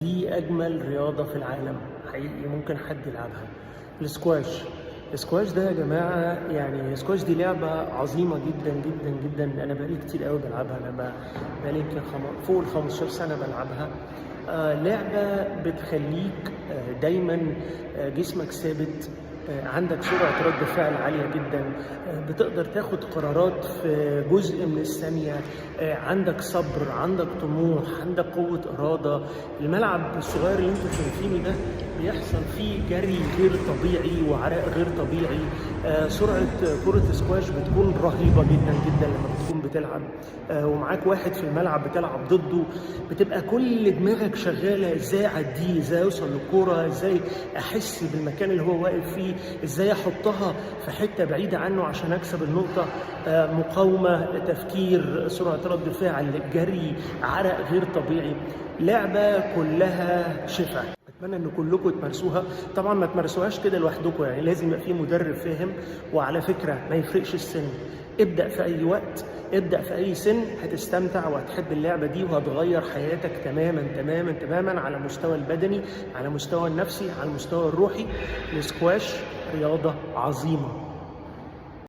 دي أجمل رياضة في العالم حقيقي ممكن حد يلعبها. السكواش. السكواش ده يا جماعة يعني السكواش دي لعبة عظيمة جدا جدا جدا. أنا بقالي كتير قوي بلعبها. أنا بقالي يمكن فوق ال 15 سنة بلعبها. لعبة بتخليك دايما جسمك ثابت، عندك سرعة رد فعل عالية جدا، بتقدر تاخد قرارات في جزء من الثانية، عندك صبر، عندك طموح، عندك قوة إرادة. الملعب الصغير اللي انتوا شايفينه ده بيحصل فيه جري غير طبيعي وعرق غير طبيعي. سرعة كرة سكواش بتكون رهيبة جدا جدا لما بتكون بتلعب ومعاك واحد في الملعب بتلعب ضده. بتبقى كل دماغك شغالة ازاي اعديه، ازاي اوصل للكرة، ازاي احس بالمكان اللي هو واقف فيه، ازاي احطها في حتة بعيدة عنه عشان اكسب النقطة. مقاومة، تفكير، سرعة رد فعل، جري، عرق غير طبيعي. لعبة كلها شفاء. اتمنى ان كلكم تمارسوها. طبعا ما تمارسوهاش كده لوحدكم، يعني لازم يبقى في مدرب فاهم. وعلى فكرة ما يفرقش السن، ابدأ في اي وقت، ابدأ في اي سن، هتستمتع وهتحب اللعبة دي وهتغير حياتك تماما تماما تماما على المستوى البدني، على المستوى النفسي، على المستوى الروحي. السكواش رياضة عظيمة.